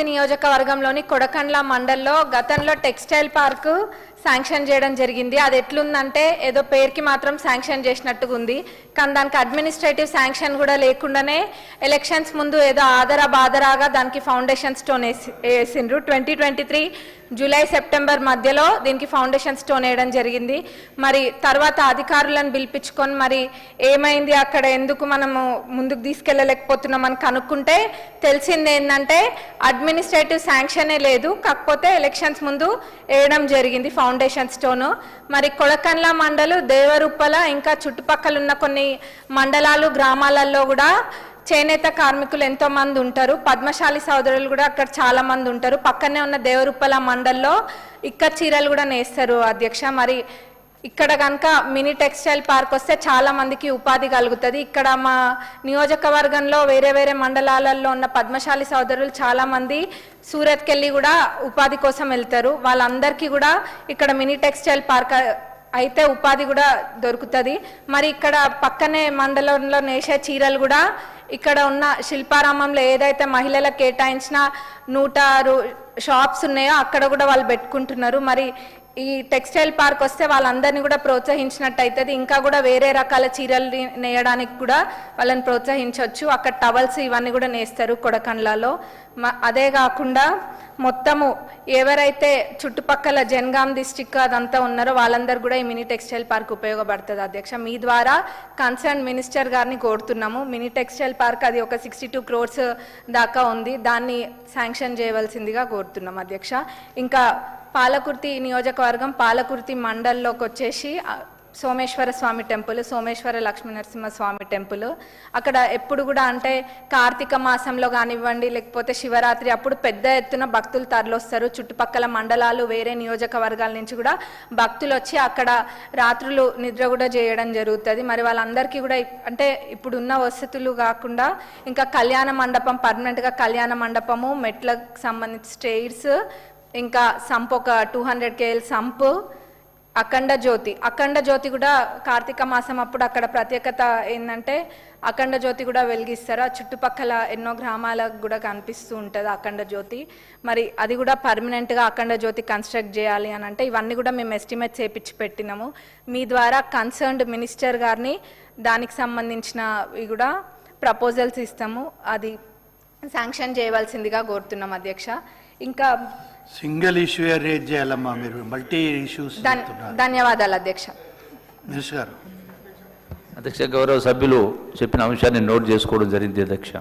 నియోజకవర్గంలోని కొడకండ్ల మండల్లో గతంలో టెక్స్టైల్ పార్క్ శాంక్షన్ చేయడం జరిగింది. అది ఎట్లుందంటే ఏదో పేరుకి మాత్రం శాంక్షన్ చేసినట్టుగా ఉంది, కానీ దానికి అడ్మినిస్ట్రేటివ్ శాంక్షన్ కూడా లేకుండానే ఎలక్షన్స్ ముందు ఏదో బాదరాగా దానికి ఫౌండేషన్ స్టోన్ వేసిండ్రు. 2023 జూలై సెప్టెంబర్ మధ్యలో దీనికి ఫౌండేషన్ స్టోన్ వేయడం జరిగింది. మరి తర్వాత అధికారులను పిలిపించుకొని మరి ఏమైంది, అక్కడ ఎందుకు మనము ముందుకు తీసుకెళ్ళలేకపోతున్నాం అని కనుక్కుంటే తెలిసింది ఏంటంటే అడ్మినిస్ట్రేటివ్ శాంక్షనే లేదు, కాకపోతే ఎలక్షన్స్ ముందు వేయడం జరిగింది ఫౌండేషన్ స్టోను. మరి కొడకండ్ల మండలు, దేవరుప్పల, ఇంకా చుట్టుపక్కల ఉన్న కొన్ని మండలాలు గ్రామాలలో కూడా చేనేత కార్మికులు ఎంతో మంది ఉంటారు. పద్మశాలి సోదరులు కూడా అక్కడ చాలా మంది ఉంటారు. పక్కనే ఉన్న దేవరుప్పల మండల్లో ఇక్కడ చీరలు కూడా నేస్తారు అధ్యక్ష. మరి ఇక్కడ కనుక మినీ టెక్స్టైల్ పార్క్ వస్తే చాలా మందికి ఉపాధి కలుగుతుంది. ఇక్కడ మా నియోజకవర్గంలో వేరే వేరే మండలాలలో ఉన్న పద్మశాలి సోదరులు చాలా మంది సూరత్కి వెళ్ళి కూడా ఉపాధి కోసం వెళ్తారు. వాళ్ళందరికీ కూడా ఇక్కడ మినీ టెక్స్టైల్ పార్క్ అయితే ఉపాధి కూడా దొరుకుతుంది. మరి ఇక్కడ పక్కనే మండలంలో నేసే చీరలు కూడా ఇక్కడ ఉన్న శిల్పారామంలో ఏదైతే మహిళలకు కేటాయించిన 106 షాప్స్ ఉన్నాయో అక్కడ కూడా వాళ్ళు పెట్టుకుంటున్నారు. మరి ఈ టెక్స్టైల్ పార్క్ వస్తే వాళ్ళందరినీ కూడా ప్రోత్సహించినట్టు అవుతుంది. ఇంకా కూడా వేరే రకాల చీరలు నేయడానికి కూడా వాళ్ళని ప్రోత్సహించవచ్చు. అక్కడ టవల్స్ ఇవన్నీ కూడా నేస్తారు కొడకండ్లలో. అదే కాకుండా మొత్తము ఎవరైతే చుట్టుపక్కల జనగాం డిస్టిక్ అదంతా ఉన్నారో వాళ్ళందరూ కూడా ఈ మినీ టెక్స్టైల్ పార్క్ ఉపయోగపడుతుంది అధ్యక్ష. మీ ద్వారా కన్సర్న్ మినిస్టర్ గారిని కోరుతున్నాము. మినీ టెక్స్టైల్ పార్క్ అది ఒక 62 crores దాకా ఉంది, దాన్ని శాంక్షన్ చేయవలసిందిగా కోరుతున్నాం అధ్యక్ష. ఇంకా పాలకుర్తి నియోజకవర్గం పాలకుర్తి మండల్లోకి వచ్చేసి సోమేశ్వర స్వామి టెంపుల్, సోమేశ్వర లక్ష్మీ నరసింహ స్వామి టెంపుల్. అక్కడ ఎప్పుడు కూడా అంటే కార్తీక మాసంలో కానివ్వండి, లేకపోతే శివరాత్రి అప్పుడు పెద్ద ఎత్తున భక్తులు తరలొస్తారు. చుట్టుపక్కల మండలాలు వేరే నియోజకవర్గాల నుంచి కూడా భక్తులు వచ్చి అక్కడ రాత్రులు నిద్ర కూడా చేయడం జరుగుతుంది. మరి వాళ్ళందరికీ కూడా అంటే ఇప్పుడున్న వసతులు కాకుండా ఇంకా కళ్యాణ మండపం, పర్మనెంట్గా కళ్యాణ మండపము, మెట్లకు సంబంధించి స్టైర్స్, ఇంకా సంప్ ఒక 200 kL సంపు, అఖండ జ్యోతి కూడా కార్తీక మాసం అప్పుడు అక్కడ ప్రత్యేకత ఏంటంటే అఖండ జ్యోతి కూడా వెలిగిస్తారు. ఆ చుట్టుపక్కల ఎన్నో గ్రామాలకు కూడా కనిపిస్తూ ఉంటుంది అఖండ జ్యోతి. మరి అది కూడా పర్మనెంట్గా అఖండ జ్యోతి కన్స్ట్రక్ట్ చేయాలి అని అంటే ఇవన్నీ కూడా మేము ఎస్టిమేట్ చేపించి పెట్టినాము. మీ ద్వారా కన్సర్న్డ్ మినిస్టర్ గారిని దానికి సంబంధించినవి కూడా ప్రపోజల్స్ ఇస్తాము, అది శాంక్షన్ చేయవలసిందిగా కోరుతున్నాం అధ్యక్ష. ఇంకా సింగిల్ ఇష్యూ రేజ్ చేయాలమ్మా, మీరు మల్టీ ఇష్యూస్. ధన్యవాదాలు అధ్యక్ష. మినిస్టర్ గారు. అధ్యక్ష, గౌరవ సభ్యులు చెప్పిన అంశాన్ని నోట్ చేసుకోవడం జరిగింది అధ్యక్ష.